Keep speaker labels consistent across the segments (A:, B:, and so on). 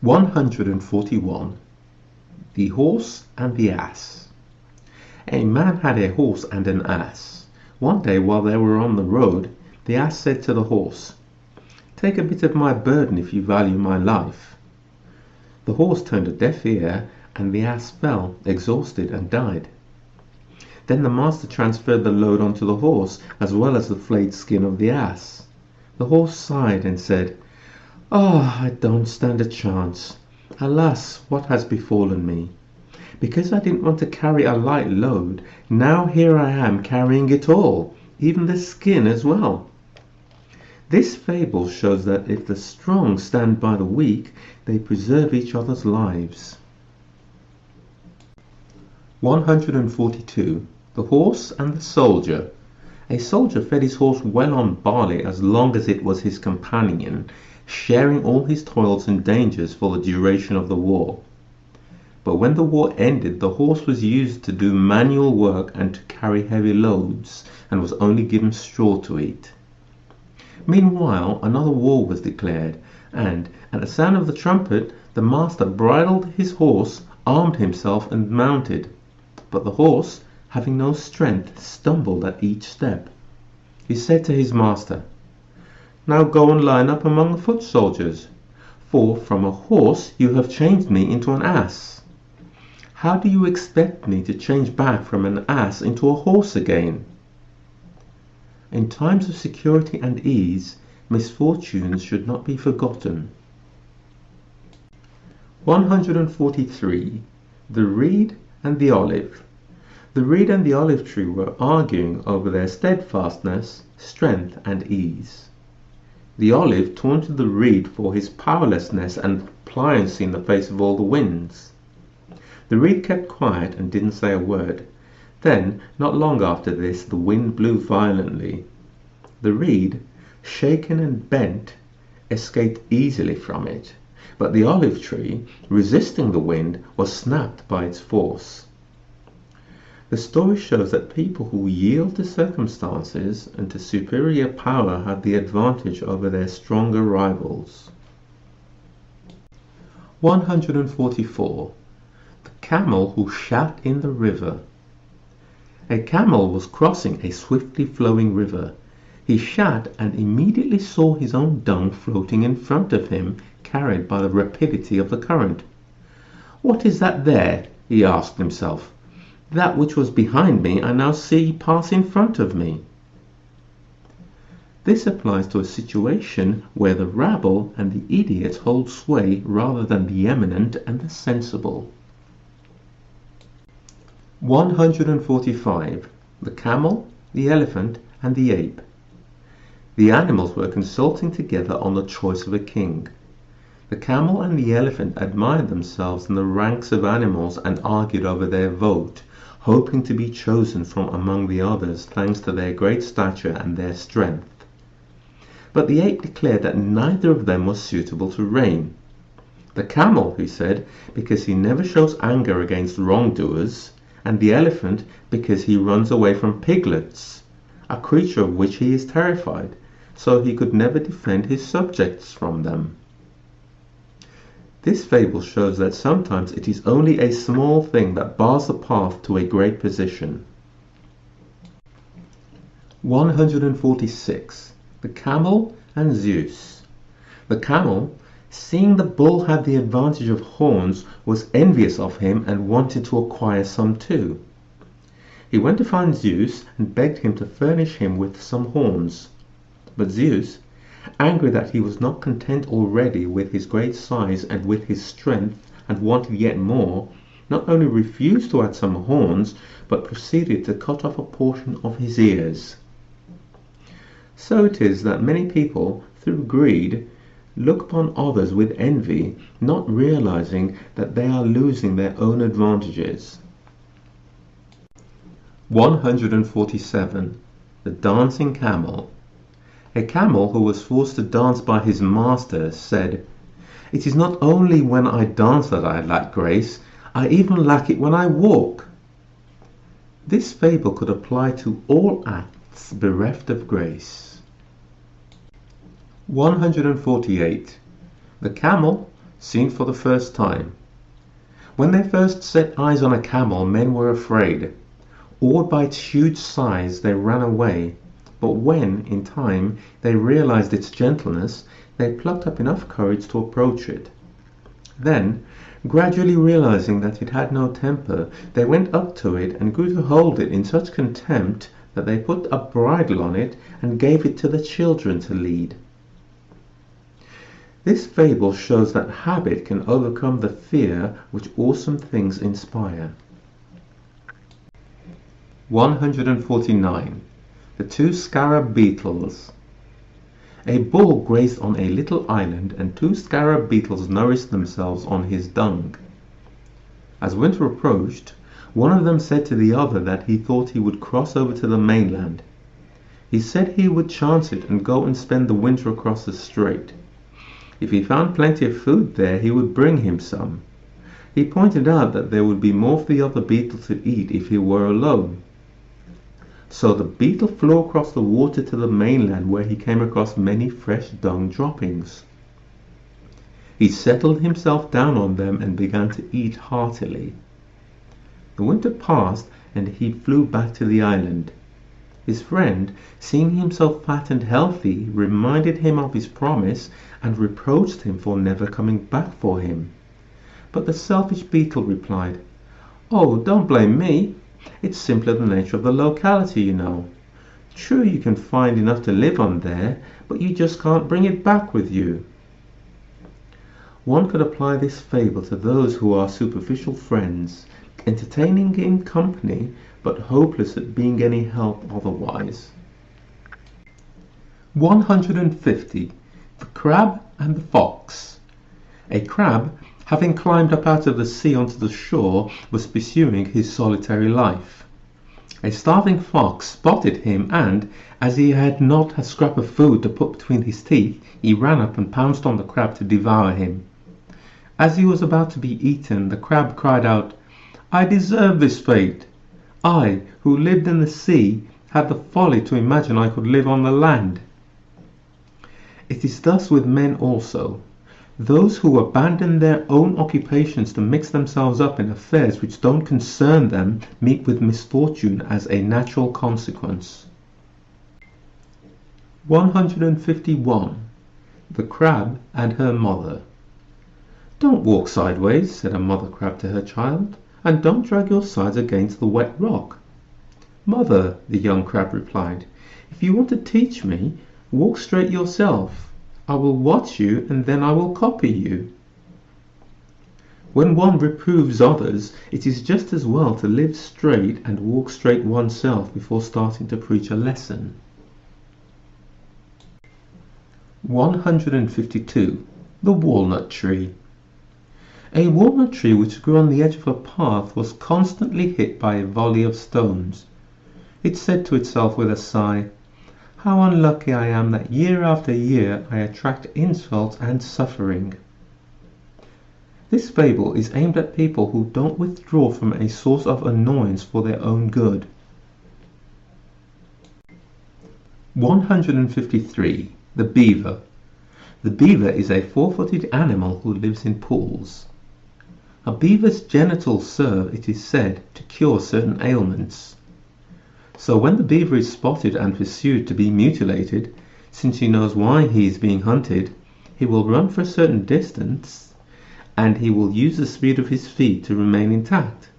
A: 141. The Horse and the Ass. A man had a horse and an ass. One day while they were on the road, the ass said to the horse, "Take a bit of my burden if you value my life." The horse turned a deaf ear, and the ass fell, exhausted, and died. Then the master transferred the load onto the horse, as well as the flayed skin of the ass. The horse sighed and said, "Ah, I don't stand a chance. Alas, what has befallen me? Because I didn't want to carry a light load, now here I am carrying it all, even the skin as well." This fable shows that if the strong stand by the weak, they preserve each other's lives. 142. The Horse and the Soldier. A soldier fed his horse well on barley as long as it was his companion, sharing all his toils and dangers for the duration of the war. But when the war ended, the horse was used to do manual work and to carry heavy loads, and was only given straw to eat. Meanwhile, another war was declared, and at the sound of the trumpet, the master bridled his horse, armed himself, and mounted. But the horse, having no strength, stumbled at each step. He said to his master, "Now go and line up among the foot soldiers, for from a horse you have changed me into an ass. How do you expect me to change back from an ass into a horse again?" In times of security and ease, misfortunes should not be forgotten. 143. The Reed and the Olive. The reed and the olive tree were arguing over their steadfastness, strength, and ease. The olive taunted the reed for his powerlessness and pliancy in the face of all the winds. The reed kept quiet and didn't say a word. Then, not long after this, the wind blew violently. The reed, shaken and bent, escaped easily from it, but the olive tree, resisting the wind, was snapped by its force. The story shows that people who yield to circumstances and to superior power have the advantage over their stronger rivals. 144. The Camel who shat in the river. A camel was crossing a swiftly flowing river. He shat and immediately saw his own dung floating in front of him, carried by the rapidity of the current. "What is that there?" he asked himself. "That which was behind me I now see pass in front of me." This applies to a situation where the rabble and the idiot hold sway rather than the eminent and the sensible. 145. The Camel, the Elephant, and the Ape. The animals were consulting together on the choice of a king. The camel and the elephant admired themselves in the ranks of animals and argued over their vote, hoping to be chosen from among the others thanks to their great stature and their strength. But the ape declared that neither of them was suitable to reign. The camel, he said, because he never shows anger against wrongdoers, and the elephant because he runs away from piglets, a creature of which he is terrified, so he could never defend his subjects from them. This fable shows that sometimes it is only a small thing that bars the path to a great position. 146. The Camel and Zeus. The camel, seeing the bull have the advantage of horns, was envious of him and wanted to acquire some too. He went to find Zeus and begged him to furnish him with some horns. But Zeus, angry that he was not content already with his great size and with his strength, and wanted yet more, not only refused to add some horns, but proceeded to cut off a portion of his ears. So it is that many people, through greed, look upon others with envy, not realizing that they are losing their own advantages. 147. The Dancing Camel. A camel who was forced to dance by his master said, "It is not only when I dance that I lack grace, I even lack it when I walk." This fable could apply to all acts bereft of grace. 148. The Camel, seen for the first time. When they first set eyes on a camel, men were afraid. Awed by its huge size, they ran away. But when, in time, they realized its gentleness, they plucked up enough courage to approach it. Then, gradually realizing that it had no temper, they went up to it and grew to hold it in such contempt that they put a bridle on it and gave it to the children to lead. This fable shows that habit can overcome the fear which awesome things inspire. 149. The Two Scarab Beetles. A bull grazed on a little island, and two scarab beetles nourished themselves on his dung. As winter approached, one of them said to the other that he thought he would cross over to the mainland. He said he would chance it and go and spend the winter across the strait. If he found plenty of food there, he would bring him some. He pointed out that there would be more for the other beetle to eat if he were alone. So the beetle flew across the water to the mainland, where he came across many fresh dung droppings. He settled himself down on them and began to eat heartily. The winter passed, and he flew back to the island. His friend, seeing him so fat and healthy, reminded him of his promise and reproached him for never coming back for him. But the selfish beetle replied, "Oh, don't blame me. It's simply the nature of the locality, you know. True, you can find enough to live on there, but you just can't bring it back with you." One could apply this fable to those who are superficial friends, entertaining in company, but hopeless at being any help otherwise. 150. The Crab and the Fox. A crab, having climbed up out of the sea onto the shore, was pursuing his solitary life. A starving fox spotted him, and, as he had not a scrap of food to put between his teeth, he ran up and pounced on the crab to devour him. As he was about to be eaten, the crab cried out, "I deserve this fate. I, who lived in the sea, had the folly to imagine I could live on the land." It is thus with men also. Those who abandon their own occupations to mix themselves up in affairs which don't concern them meet with misfortune as a natural consequence. 151. The Crab and Her Mother. "Don't walk sideways," said a mother crab to her child, "and don't drag your sides against the wet rock." "Mother," the young crab replied, "if you want to teach me, walk straight yourself. I will watch you, and then I will copy you." When one reproves others, it is just as well to live straight and walk straight oneself before starting to preach a lesson. 152. The Walnut Tree. A walnut tree which grew on the edge of a path was constantly hit by a volley of stones. It said to itself with a sigh, "How unlucky I am that year after year I attract insult and suffering." This fable is aimed at people who don't withdraw from a source of annoyance for their own good. 153. The Beaver. The beaver is a four-footed animal who lives in pools. A beaver's genitals serve, it is said, to cure certain ailments. So when the beaver is spotted and pursued to be mutilated, since he knows why he is being hunted, he will run for a certain distance, and he will use the speed of his feet to remain intact.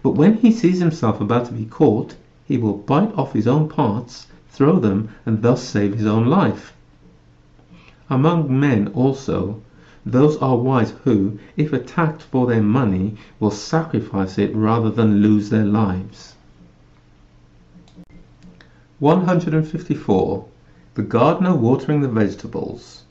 A: But when he sees himself about to be caught, he will bite off his own parts, throw them, and thus save his own life. Among men also, those are wise who, if attacked for their money, will sacrifice it rather than lose their lives. 154. The Gardener Watering the Vegetables.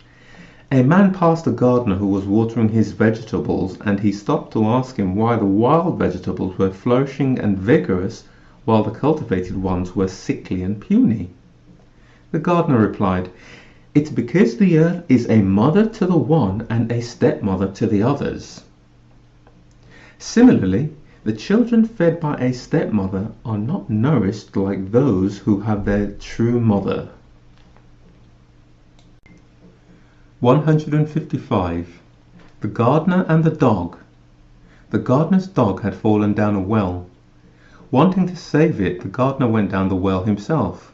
A: A man passed a gardener who was watering his vegetables, and he stopped to ask him why the wild vegetables were flourishing and vigorous, while the cultivated ones were sickly and puny. The gardener replied, "It's because the earth is a mother to the one and a stepmother to the others." Similarly, the children fed by a stepmother are not nourished like those who have their true mother. 155. The gardener and the dog. The gardener's dog had fallen down a well. Wanting to save it, the gardener went down the well himself.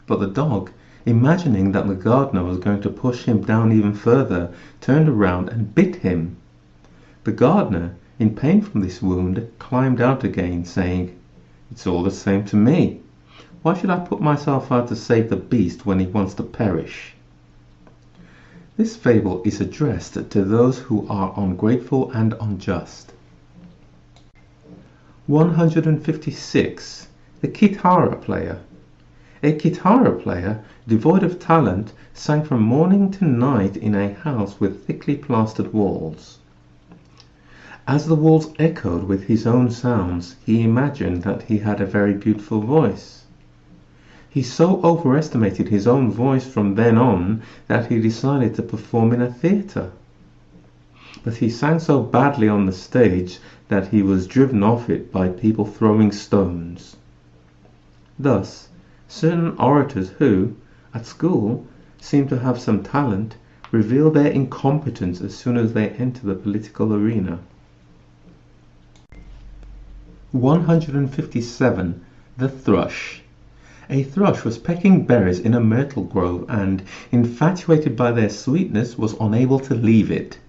A: But the dog, imagining that the gardener was going to push him down even further, turned around and bit him. The gardener, in pain from this wound, climbed out again, saying, "It's all the same to me. Why should I put myself out to save the beast when he wants to perish?" This fable is addressed to those who are ungrateful and unjust. 156. The Guitar Player. A guitar player, devoid of talent, sang from morning to night in a house with thickly plastered walls. As the walls echoed with his own sounds, he imagined that he had a very beautiful voice. He so overestimated his own voice from then on that he decided to perform in a theatre. But he sang so badly on the stage that he was driven off it by people throwing stones. Thus, certain orators who, at school, seem to have some talent, reveal their incompetence as soon as they enter the political arena. 157. The Thrush. A thrush was pecking berries in a myrtle grove and, infatuated by their sweetness, was unable to leave it.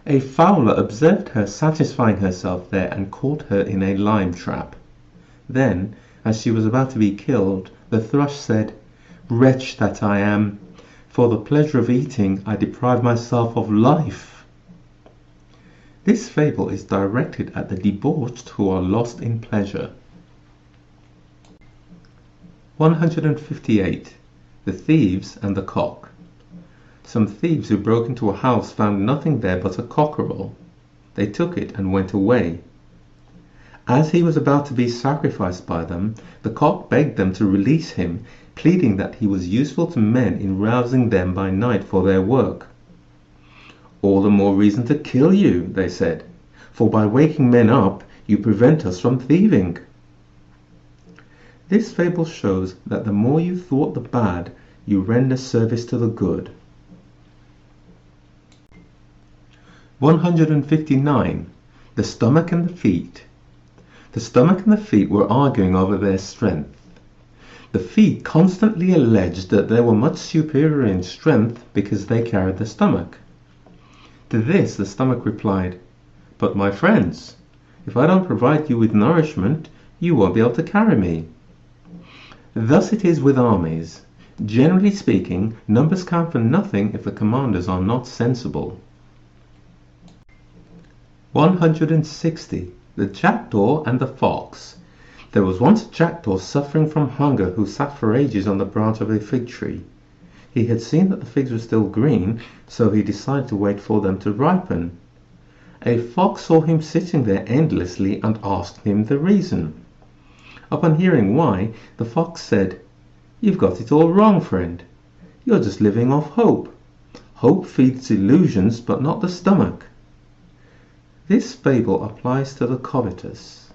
A: A fowler observed her satisfying herself there and caught her in a lime trap. Then, as she was about to be killed, the thrush said, "Wretch that I am! For the pleasure of eating I deprive myself of life." This fable is directed at the debauched who are lost in pleasure. 158. The Thieves and the Cock. Some thieves who broke into a house found nothing there but a cockerel. They took it and went away. As he was about to be sacrificed by them, the cock begged them to release him, pleading that he was useful to men in rousing them by night for their work. "All the more reason to kill you," they said, "for by waking men up you prevent us from thieving." This fable shows that the more you thwart the bad, you render service to the good. 159. The Stomach and the Feet. The stomach and the feet were arguing over their strength. The feet constantly alleged that they were much superior in strength because they carried the stomach. To this the stomach replied, "But my friends, if I don't provide you with nourishment, you won't be able to carry me." Thus it is with armies. Generally speaking, numbers count for nothing if the commanders are not sensible. 160. The Jackdaw and the Fox. There was once a jackdaw suffering from hunger who sat for ages on the branch of a fig tree. He had seen that the figs were still green, so he decided to wait for them to ripen. A fox saw him sitting there endlessly and asked him the reason. Upon hearing why, the fox said, "You've got it all wrong, friend. You're just living off hope. Hope feeds illusions, but not the stomach." This fable applies to the covetous.